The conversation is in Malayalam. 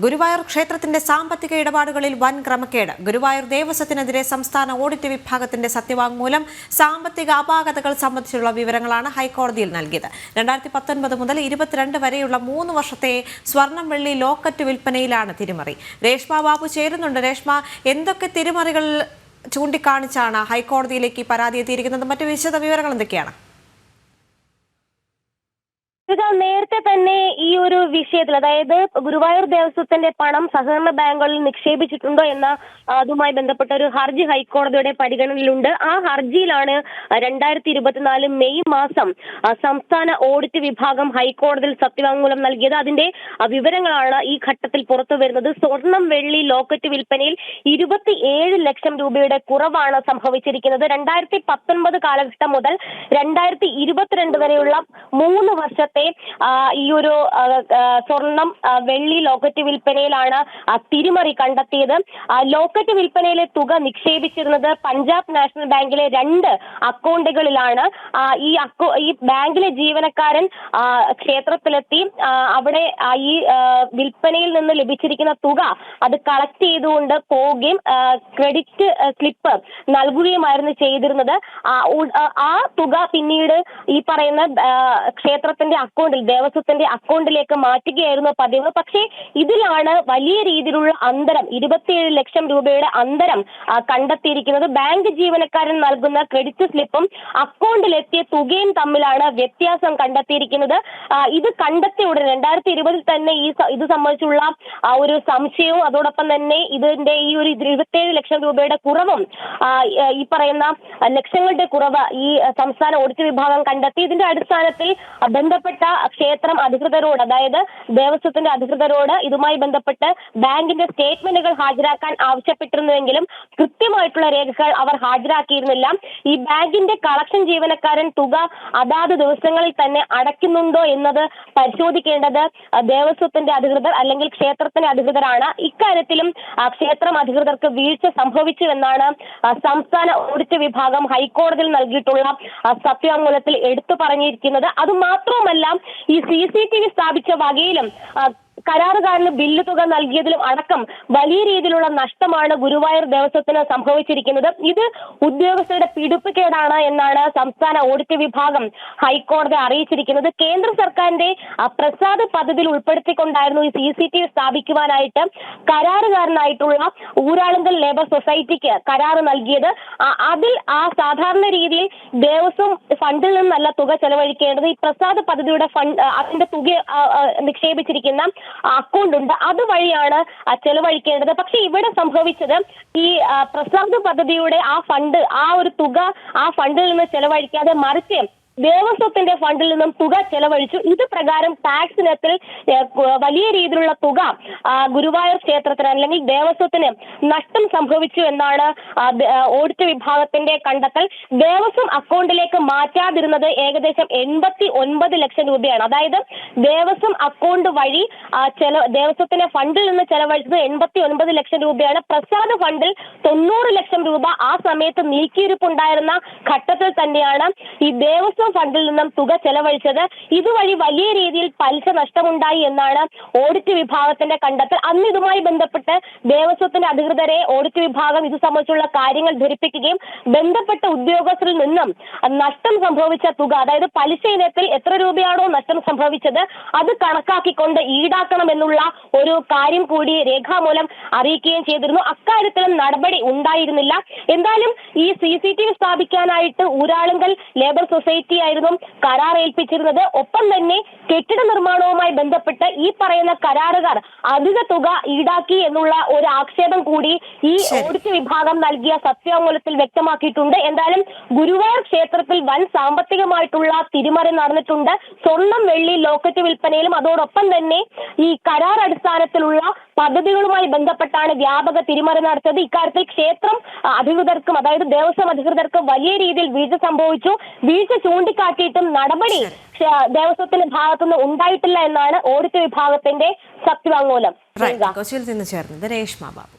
ഗുരുവായൂർ ക്ഷേത്രത്തിന്റെ സാമ്പത്തിക ഇടപാടുകളിൽ വൻ ക്രമക്കേട്. ഗുരുവായൂർ ദേവസ്വത്തിനെതിരെ സംസ്ഥാന ഓഡിറ്റ് വിഭാഗത്തിന്റെ സത്യവാങ്മൂലം സാമ്പത്തിക അപാകതകൾ സംബന്ധിച്ചുള്ള വിവരങ്ങളാണ് ഹൈക്കോടതിയിൽ നൽകിയത്. 2019 മുതൽ 22 വരെയുള്ള 3 വർഷത്തെ സ്വർണം വെള്ളി ലോക്കറ്റ് വിൽപ്പനയിലാണ് തിരിമറി. രേഷ്മ ബാബു ചേരുന്നുണ്ട്. രേഷ്മ, എന്തൊക്കെ തിരിമറികൾ ചൂണ്ടിക്കാണിച്ചാണ് ഹൈക്കോടതിയിലേക്ക് പരാതി എത്തിയിരിക്കുന്നത്? മറ്റു വിശദ വിവരങ്ങൾ എന്തൊക്കെയാണ്? നേരത്തെ തന്നെ ഈ ഒരു വിഷയത്തിൽ, അതായത് ഗുരുവായൂർ ദേവസ്വത്തിന്റെ പണം സഹകരണ ബാങ്കുകളിൽ നിക്ഷേപിച്ചിട്ടുണ്ടോ എന്ന അതുമായി ബന്ധപ്പെട്ട ഒരു ഹർജി ഹൈക്കോടതിയുടെ പരിഗണനയിലുണ്ട്. ആ ഹർജിയിലാണ് 2024 മെയ് മാസം സംസ്ഥാന ഓഡിറ്റ് വിഭാഗം ഹൈക്കോടതിയിൽ സത്യവാങ്മൂലം നൽകിയത്. അതിന്റെ വിവരങ്ങളാണ് ഈ ഘട്ടത്തിൽ പുറത്തു വരുന്നത്. സ്വർണം വെള്ളി ലോക്കറ്റ് വിൽപ്പനയിൽ 27 ലക്ഷം രൂപയുടെ കുറവാണ് സംഭവിച്ചിരിക്കുന്നത്. 2019 കാലഘട്ടം മുതൽ 2022 വരെയുള്ള 3 വർഷത്തെ ഈ ഒരു സ്വർണം വെള്ളി ലോക്കറ്റ് വിൽപ്പനയിലാണ് തിരിമറി കണ്ടെത്തിയത്. ലോക്കറ്റ് വിൽപ്പനയിലെ തുക നിക്ഷേപിച്ചിരുന്നത് പഞ്ചാബ് നാഷണൽ ബാങ്കിലെ 2 അക്കൗണ്ടുകളിലാണ്. ഈ ബാങ്കിലെ ജീവനക്കാരൻ ക്ഷേത്രത്തിലെത്തി അവിടെ ഈ വിൽപ്പനയിൽ നിന്ന് ലഭിച്ചിരിക്കുന്ന തുക അത് കളക്ട് ചെയ്തുകൊണ്ട് പോവുകയും ക്രെഡിറ്റ് സ്ലിപ്പ് നൽകുകയുമായിരുന്നു ചെയ്തിരുന്നത്. ആ തുക പിന്നീട് ഈ പറയുന്ന ക്ഷേത്രത്തിന്റെ അക്കൗണ്ടിൽ, ദേവസ്വത്തിന്റെ അക്കൗണ്ടിലേക്ക് മാറ്റുകയായിരുന്നു പതിവ്. പക്ഷേ ഇതിലാണ് വലിയ രീതിയിലുള്ള അന്തരം, 27 ലക്ഷം രൂപയുടെ അന്തരം കണ്ടെത്തിയിരിക്കുന്നത്. ബാങ്ക് ജീവനക്കാരൻ നൽകുന്ന ക്രെഡിറ്റ് സ്ലിപ്പും അക്കൗണ്ടിലെത്തിയ തുകയും തമ്മിലാണ് വ്യത്യാസം കണ്ടെത്തിയിരിക്കുന്നത്. ഇത് കണ്ടെത്തിയ ഉടനെ 2020 തന്നെ ഇത് സംബന്ധിച്ചുള്ള ഒരു സംശയവും അതോടൊപ്പം തന്നെ ഇതിന്റെ ഈ ഒരു 27 ലക്ഷം രൂപയുടെ കുറവും, ഈ പറയുന്ന ലക്ഷങ്ങളുടെ കുറവ് ഈ സംസ്ഥാന ഓഡിറ്റ് വിഭാഗം കണ്ടെത്തി. ഇതിന്റെ അടിസ്ഥാനത്തിൽ ബന്ധപ്പെട്ട ക്ഷേത്രം അധികൃതരോട്, അതായത് ദേവസ്വത്തിന്റെ അധികൃതരോട് ഇതുമായി ബന്ധപ്പെട്ട് ബാങ്കിന്റെ സ്റ്റേറ്റ്മെന്റുകൾ ഹാജരാക്കാൻ ആവശ്യപ്പെട്ടിരുന്നുവെങ്കിലും കൃത്യമായിട്ടുള്ള രേഖകൾ അവർ ഹാജരാക്കിയിരുന്നില്ല. ഈ ബാങ്കിന്റെ കളക്ഷൻ ജീവനക്കാരൻ തുക അതാത് ദിവസങ്ങളിൽ തന്നെ അടയ്ക്കുന്നുണ്ടോ എന്നത് പരിശോധിക്കേണ്ടത് ദേവസ്വത്തിന്റെ അധികൃതർ അല്ലെങ്കിൽ ക്ഷേത്രത്തിന്റെ അധികൃതരാണ്. ഇക്കാര്യത്തിലും ക്ഷേത്രം അധികൃതർക്ക് വീഴ്ച സംഭവിച്ചുവെന്നാണ് സംസ്ഥാന ഓഡിറ്റ് വിഭാഗം ഹൈക്കോടതിയിൽ നൽകിയിട്ടുള്ള സത്യവാങ്മൂലത്തിൽ എടുത്തു പറഞ്ഞിരിക്കുന്നത്. അതുമാത്രവുമല്ല, ഈ CCTV സ്ഥാപിച്ച വകയിലും കരാറുകാരന് ബില്ല് തുക നൽകിയതിലും അടക്കം വലിയ രീതിയിലുള്ള നഷ്ടമാണ് ഗുരുവായൂർ ദേവസ്വത്തിന് സംഭവിച്ചിരിക്കുന്നത്. ഇത് ഉദ്യോഗസ്ഥരുടെ പിടിപ്പുകേടാണ് എന്നാണ് സംസ്ഥാന ഓഡിറ്റ് വിഭാഗം ഹൈക്കോടതി അറിയിച്ചിരിക്കുന്നത്. കേന്ദ്ര സർക്കാരിന്റെ പ്രസാദ് പദ്ധതിയിൽ ഉൾപ്പെടുത്തിക്കൊണ്ടായിരുന്നു ഈ CCTV സ്ഥാപിക്കുവാനായിട്ട് കരാറുകാരനായിട്ടുള്ള ഊരാളുങ്കൽ ലേബർ സൊസൈറ്റിക്ക് കരാറ് നൽകിയത്. അതിൽ സാധാരണ രീതിയിൽ ദേവസ്വം ഫണ്ടിൽ നിന്നല്ല തുക ചെലവഴിക്കേണ്ടത്. ഈ പ്രസാദ് പദ്ധതിയുടെ അതിന്റെ തുക നിക്ഷേപിച്ചിരിക്കുന്ന അക്കൗണ്ട് ഉണ്ട്, അതുവഴിയാണ് ചെലവഴിക്കേണ്ടത്. പക്ഷെ ഇവിടെ സംഭവിച്ചത് ഈ പ്രസാദ് പദ്ധതിയുടെ ആ ഒരു തുക ആ ഫണ്ടിൽ നിന്ന് ചെലവഴിക്കാതെ മറിച്ച് ദേവസ്വത്തിന്റെ ഫണ്ടിൽ നിന്നും തുക ചെലവഴിച്ചു. ഇത് പ്രകാരം ടാക്സ് ഇനത്തിൽ വലിയ രീതിയിലുള്ള തുക ഗുരുവായൂർ ക്ഷേത്രത്തിന് അല്ലെങ്കിൽ ദേവസ്വത്തിന് നഷ്ടം സംഭവിച്ചു എന്നാണ് ഓഡിറ്റ് വിഭാഗത്തിന്റെ കണ്ടെത്തൽ. ദേവസ്വം അക്കൗണ്ടിലേക്ക് മാറ്റാതിരുന്നത് ഏകദേശം 89 ലക്ഷം രൂപയാണ്. അതായത് ദേവസ്വം അക്കൗണ്ട് വഴി ദേവസ്വത്തിന്റെ ഫണ്ടിൽ നിന്ന് ചെലവഴിച്ചത് 89 ലക്ഷം രൂപയാണ്. പ്രസാദ് ഫണ്ടിൽ 90 ലക്ഷം രൂപ ആ സമയത്ത് നീക്കിയിരിപ്പുണ്ടായിരുന്ന ഘട്ടത്തിൽ തന്നെയാണ് ഈ ദേവസ്വം ഫണ്ടിൽ നിന്നും തുക ചെലവഴിച്ചത്. ഇതുവഴി വലിയ രീതിയിൽ പലിശ നഷ്ടമുണ്ടായി എന്നാണ് ഓഡിറ്റ് വിഭാഗത്തിന്റെ കണ്ടെത്തൽ. അന്ന് ഇതുമായി ബന്ധപ്പെട്ട് ദേവസ്വത്തിന്റെ അധികൃതരെ ഓഡിറ്റ് വിഭാഗം ഇത് സംബന്ധിച്ചുള്ള കാര്യങ്ങൾ ധരിപ്പിക്കുകയും ബന്ധപ്പെട്ട ഉദ്യോഗസ്ഥരിൽ നിന്നും നഷ്ടം സംഭവിച്ച തുക, അതായത് പലിശ ഇനത്തിൽ എത്ര രൂപയാണോ നഷ്ടം സംഭവിച്ചത് അത് കണക്കാക്കിക്കൊണ്ട് ഈടാക്കണമെന്നുള്ള ഒരു കാര്യം കൂടി രേഖാമൂലം അറിയിക്കുകയും ചെയ്തിരുന്നു. അക്കാര്യത്തിലും നടപടി ഉണ്ടായിരുന്നില്ല. എന്തായാലും ഈ CCTV സ്ഥാപിക്കാനായിട്ട് ഊരാളുങ്കൽ ലേബർ സൊസൈറ്റി ആയിരുന്നു കരാർ ഏൽപ്പിച്ചിരുന്നത്. ഒപ്പം തന്നെ കെട്ടിട നിർമ്മാണവുമായി ബന്ധപ്പെട്ട് ഈ പറയുന്ന കരാറുകാർ അധിക തുക ഈടാക്കി എന്നുള്ള ഒരു ആക്ഷേപം കൂടി ഈ ഓഡിറ്റ് വിഭാഗം നൽകിയ സത്യവാങ്മൂലത്തിൽ വ്യക്തമാക്കിയിട്ടുണ്ട്. എന്തായാലും ഗുരുവായൂർ ക്ഷേത്രത്തിൽ വൻ സാമ്പത്തികമായിട്ടുള്ള തിരിമറി നടന്നിട്ടുണ്ട്. സ്വർണം വെള്ളി ലോക്കറ്റ് വിൽപ്പനയിലും അതോടൊപ്പം തന്നെ ഈ കരാർ അടിസ്ഥാനത്തിലുള്ള പദ്ധതികളുമായി ബന്ധപ്പെട്ടാണ് വ്യാപക തിരിമറി നടത്തിയത്. ഇക്കാര്യത്തിൽ ക്ഷേത്രം അധികൃതർക്കും, അതായത് ദേവസ്വം അധികൃതർക്കും വലിയ രീതിയിൽ വീഴ്ച സംഭവിച്ചു. വീഴ്ച ചൂണ്ടിക്കാട്ടിയിട്ടും നടപടി ദേവസ്വത്തിന്റെ ഭാഗത്തുനിന്ന് ഉണ്ടായിട്ടില്ല എന്നാണ് ഓഡിറ്റ് വിഭാഗത്തിന്റെ സത്യവാങ്മൂലം. കൊച്ചിയിൽ നിന്ന് ചേർന്നത് രേഷ്മ ബാബു.